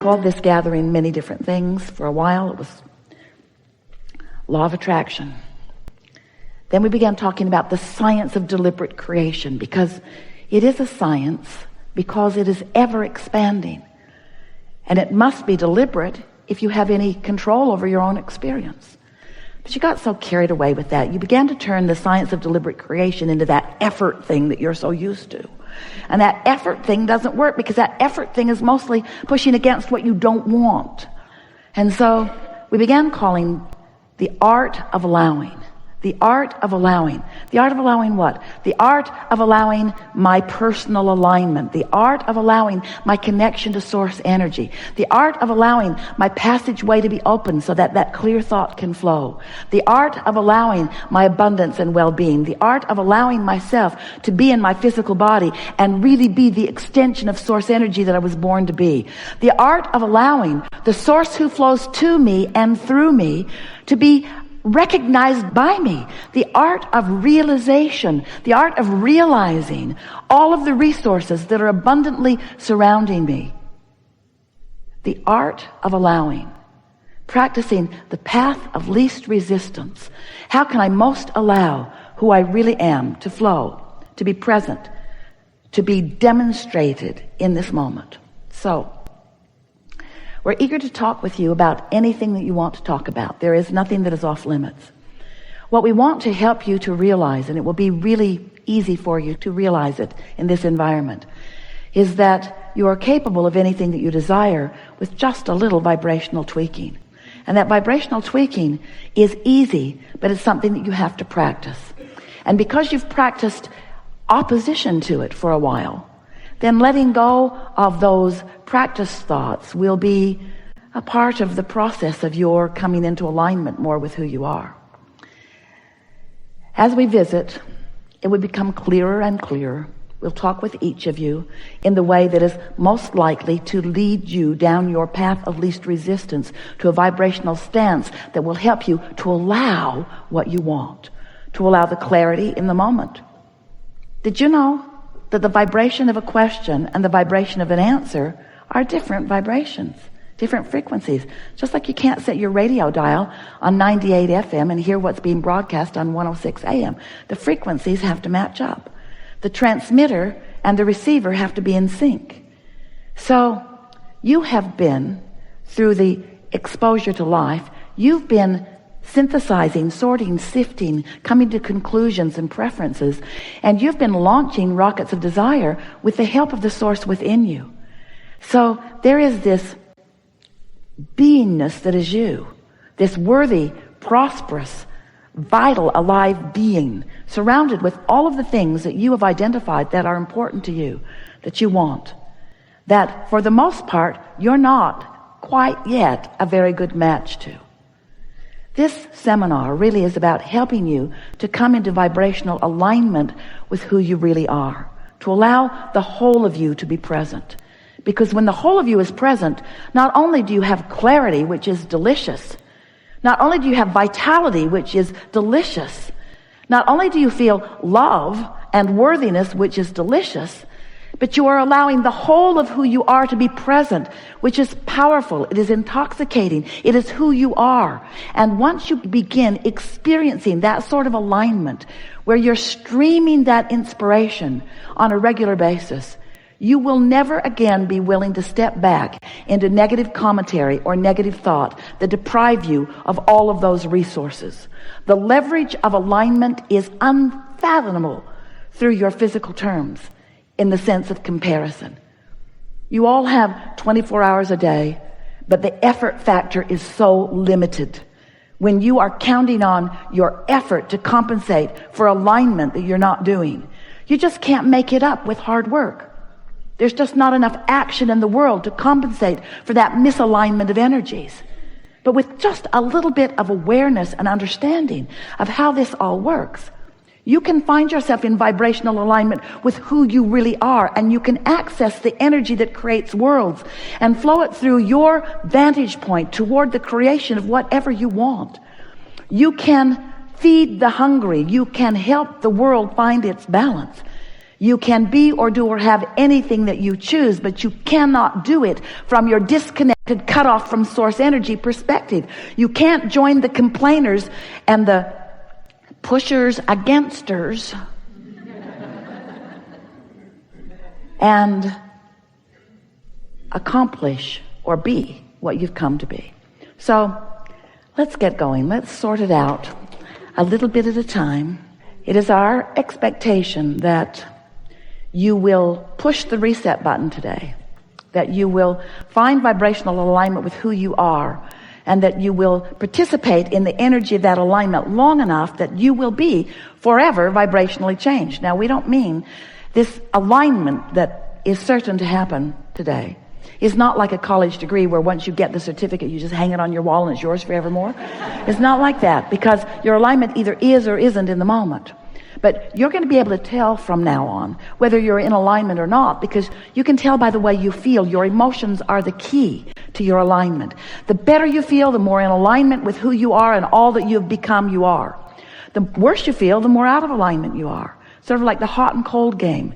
called this gathering many different things. For a while it was law of attraction. Then we began talking about the science of deliberate creation, because it is a science, because it is ever expanding. And it must be deliberate if you have any control over your own experience. But you got so carried away with that. You began to turn the science of deliberate creation into that effort thing that you're so used to. And that effort thing doesn't work, because that effort thing is mostly pushing against what you don't want. And so we began calling the art of allowing. The art of allowing. The art of allowing what? The art of allowing my personal alignment. The art of allowing my connection to source energy. The art of allowing my passageway to be open so that that clear thought can flow. The art of allowing my abundance and well-being. The art of allowing myself to be in my physical body and really be the extension of source energy that I was born to be. The art of allowing the source who flows to me and through me to be recognized by me. The art of realization, the art of realizing all of the resources that are abundantly surrounding me. The art of allowing, practicing the path of least resistance. How can I most allow who I really am to flow, to be present, to be demonstrated in this moment? So we're eager to talk with you about anything that you want to talk about. There is nothing that is off limits. What we want to help you to realize, and it will be really easy for you to realize it in this environment, is that you are capable of anything that you desire with just a little vibrational tweaking. And that vibrational tweaking is easy, but it's something that you have to practice. And because you've practiced opposition to it for a while, then letting go of those practice thoughts will be a part of the process of your coming into alignment more with who you are. As we visit, it would become clearer and clearer. We'll talk with each of you in the way that is most likely to lead you down your path of least resistance to a vibrational stance that will help you to allow what you want, to allow the clarity in the moment. Did you know that the vibration of a question and the vibration of an answer are different vibrations, different frequencies? Just like you can't set your radio dial on 98 FM and hear what's being broadcast on 106 AM. The frequencies have to match up. The transmitter and the receiver have to be in sync. So you have been, through the exposure to life, you've been synthesizing, sorting, sifting, coming to conclusions and preferences, and you've been launching rockets of desire with the help of the source within you. So there is this beingness that is you, this worthy, prosperous, vital, alive being, surrounded with all of the things that you have identified that are important to you, that you want, that for the most part you're not quite yet a very good match to. This seminar really is about helping you to come into vibrational alignment with who you really are, to allow the whole of you to be present. Because when the whole of you is present, not only do you have clarity, which is delicious, not only do you have vitality, which is delicious, not only do you feel love and worthiness, which is delicious, but you are allowing the whole of who you are to be present, which is powerful. It is intoxicating. It is who you are. And once you begin experiencing that sort of alignment, where you're streaming that inspiration on a regular basis, you will never again be willing to step back into negative commentary or negative thought that deprive you of all of those resources. The leverage of alignment is unfathomable through your physical terms, in the sense of comparison. You all have 24 hours a day, but the effort factor is so limited. When you are counting on your effort to compensate for alignment that you're not doing, you just can't make it up with hard work. There's just not enough action in the world to compensate for that misalignment of energies. But with just a little bit of awareness and understanding of how this all works, you can find yourself in vibrational alignment with who you really are, and you can access the energy that creates worlds and flow it through your vantage point toward the creation of whatever you want. You can feed the hungry. You can help the world find its balance. You can be or do or have anything that you choose, but you cannot do it from your disconnected, cut off from source energy perspective. You can't join the complainers and the pushers againsters and accomplish or be what you've come to be. So let's get going. Let's sort it out a little bit at a time. It is our expectation that you will push the reset button today, that you will find vibrational alignment with who you are, and that you will participate in the energy of that alignment long enough that you will be forever vibrationally changed. Now, we don't mean this alignment that is certain to happen today is not like a college degree where once you get the certificate, you just hang it on your wall and it's yours forevermore. It's not like that, because your alignment either is or isn't in the moment. But you're going to be able to tell from now on whether you're in alignment or not, because you can tell by the way you feel. Your emotions are the key to your alignment. The better you feel, the more in alignment with who you are and all that you've become you are. The worse you feel, the more out of alignment you are. Sort of like the hot and cold game.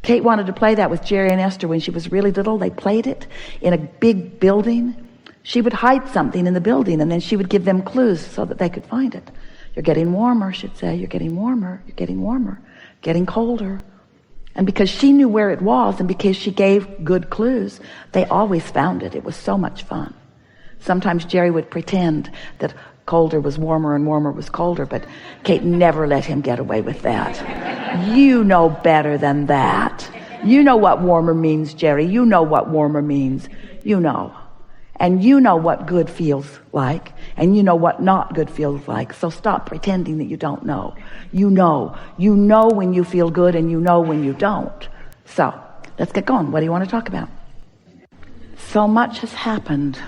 Kate wanted to play that with Jerry and Esther when she was really little. They played it in a big building. She would hide something in the building, and then she would give them clues so that they could find it. You're getting warmer, she'd say. You're getting warmer. You're getting warmer. Getting colder. And because she knew where it was, and because she gave good clues, they always found it. It was so much fun. Sometimes Jerry would pretend that colder was warmer and warmer was colder, but Kate never let him get away with that. You know better than that. You know what warmer means, Jerry. You know what warmer means. You know. And you know what good feels like, and you know what not good feels like. So stop pretending that you don't know. You know. You know when you feel good, and you know when you don't. So let's get going. What do you want to talk about? So much has happened.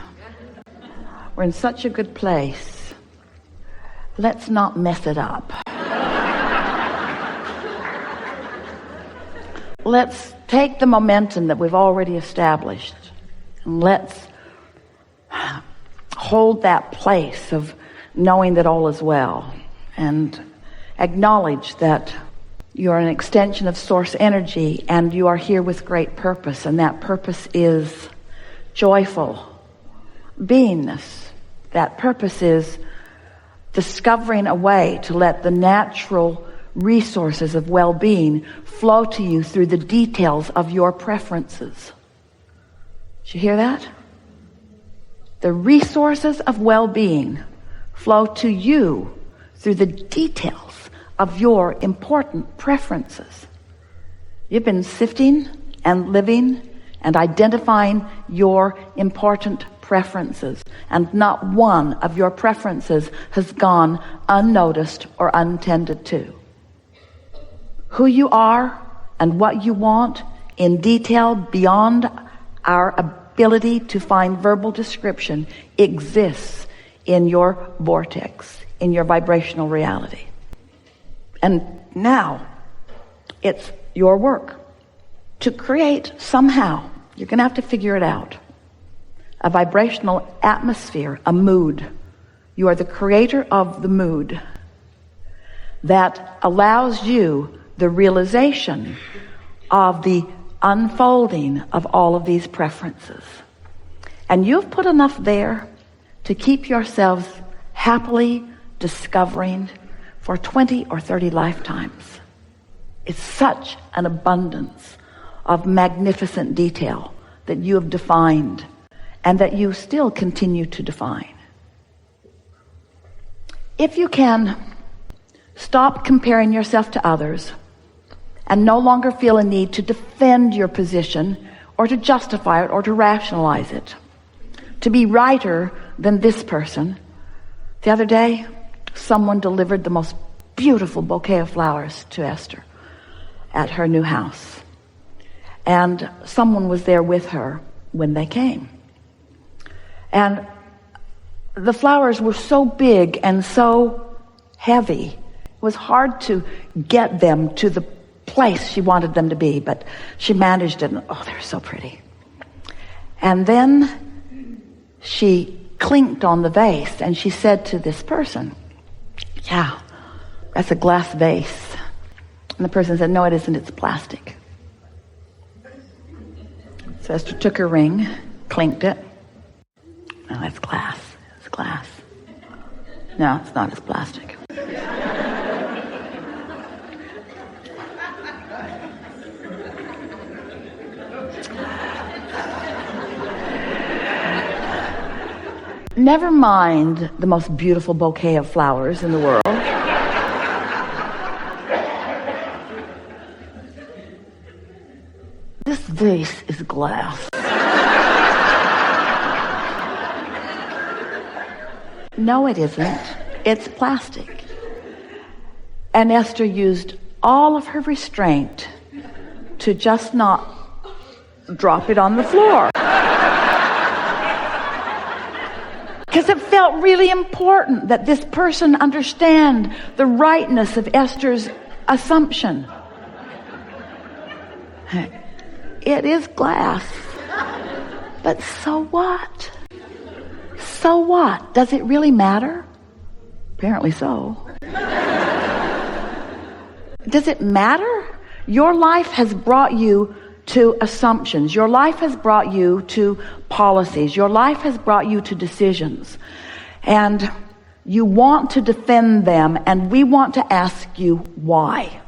We're in such a good place. Let's not mess it up. Let's take the momentum that we've already established, and let's hold that place of knowing that all is well, and acknowledge that you're an extension of source energy, and you are here with great purpose, and that purpose is joyful beingness. That purpose is discovering a way to let the natural resources of well-being flow to you through the details of your preferences. Did you hear that? The resources of well-being flow to you through the details of your important preferences. You've been sifting and living and identifying your important preferences, and not one of your preferences has gone unnoticed or untended to. Who you are and what you want in detail beyond our ability to find verbal description exists in your vortex, in your vibrational reality. And now it's your work to create somehow, you're going to have to figure it out, a vibrational atmosphere, a mood. You are the creator of the mood that allows you the realization of the unfolding of all of these preferences. And you've put enough there to keep yourselves happily discovering for 20 or 30 lifetimes. It's such an abundance of magnificent detail that you have defined and that you still continue to define. If you can stop comparing yourself to others and no longer feel a need to defend your position or to justify it or to rationalize it, to be righter than this person. The other day, someone delivered the most beautiful bouquet of flowers to Esther at her new house. And someone was there with her when they came. And the flowers were so big and so heavy, it was hard to get them to the place she wanted them to be, but she managed it, and oh, they're so pretty. And then she clinked on the vase, and she said to this person, yeah, that's a glass vase. And the person said, no, it isn't, it's plastic. So Esther took her ring, clinked it. No, it's glass. It's glass. No, it's not, it's plastic. Never mind the most beautiful bouquet of flowers in the world. This vase is glass. No, it isn't. It's plastic. And Esther used all of her restraint to just not drop it on the floor. Because it felt really important that this person understand the rightness of Esther's assumption. It is glass. But so what? So what? Does it really matter? Apparently so. Does it matter? Your life has brought you to assumptions. Your life has brought you to policies. Your life has brought you to decisions. And you want to defend them, and we want to ask you why.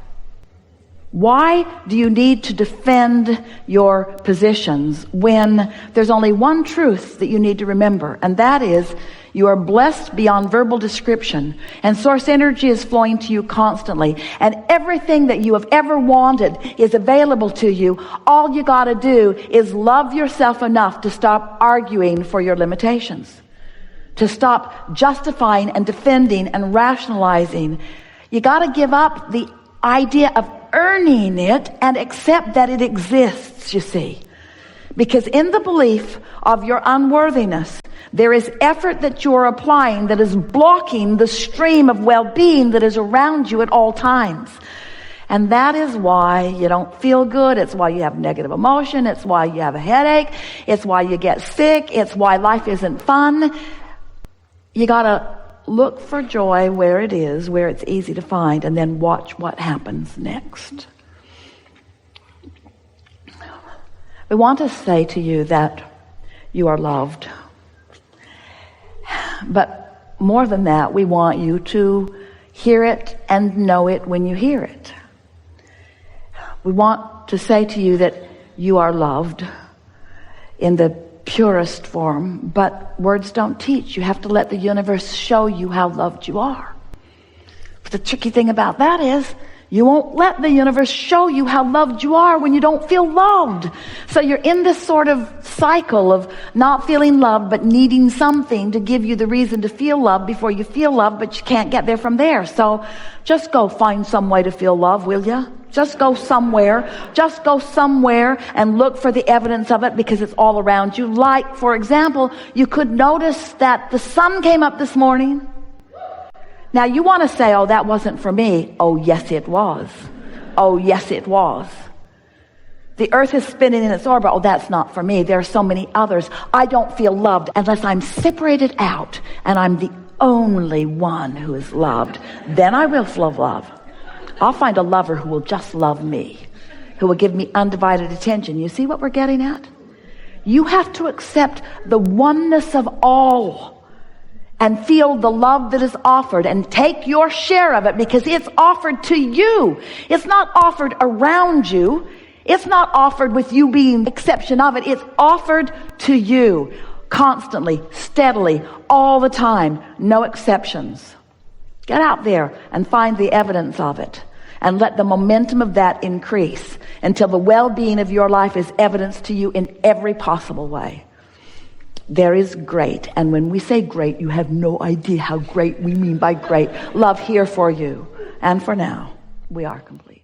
Why do you need to defend your positions when there's only one truth that you need to remember, and that is you are blessed beyond verbal description, and source energy is flowing to you constantly, and everything that you have ever wanted is available to you. All you got to do is love yourself enough to stop arguing for your limitations, to stop justifying and defending and rationalizing. You got to give up the idea of earning it and accept that it exists, you see. Because in the belief of your unworthiness, there is effort that you're applying that is blocking the stream of well-being that is around you at all times. And that is why you don't feel good. It's why you have negative emotion. It's why you have a headache. It's why you get sick. It's why life isn't fun. You gotta look for joy where it is, where it's easy to find, and then watch what happens next. We want to say to you that you are loved. But more than that, we want you to hear it and know it when you hear it. We want to say to you that you are loved in the purest form, but words don't teach. You have to let the universe show you how loved you are. But the tricky thing about that is you won't let the universe show you how loved you are when you don't feel loved. So you're in this sort of cycle of not feeling loved but needing something to give you the reason to feel loved before you feel loved, but you can't get there from there. So just go find some way to feel love, will you? Just go somewhere. Just go somewhere and look for the evidence of it, because it's all around you. Like, for example, you could notice that the sun came up this morning. Now you want to say, oh, that wasn't for me. Oh, yes, it was. Oh, yes, it was. The earth is spinning in its orbit. Oh, that's not for me. There are so many others. I don't feel loved unless I'm separated out and I'm the only one who is loved. Then I will feel love. I'll find a lover who will just love me, who will give me undivided attention. You see what we're getting at? You have to accept the oneness of all and feel the love that is offered and take your share of it, because it's offered to you. It's not offered around you. It's not offered with you being the exception of it. It's offered to you constantly, steadily, all the time, no exceptions. Get out there and find the evidence of it, and let the momentum of that increase until the well-being of your life is evidenced to you in every possible way. There is great, and when we say great, you have no idea how great we mean by great love here for you. And for now, we are complete.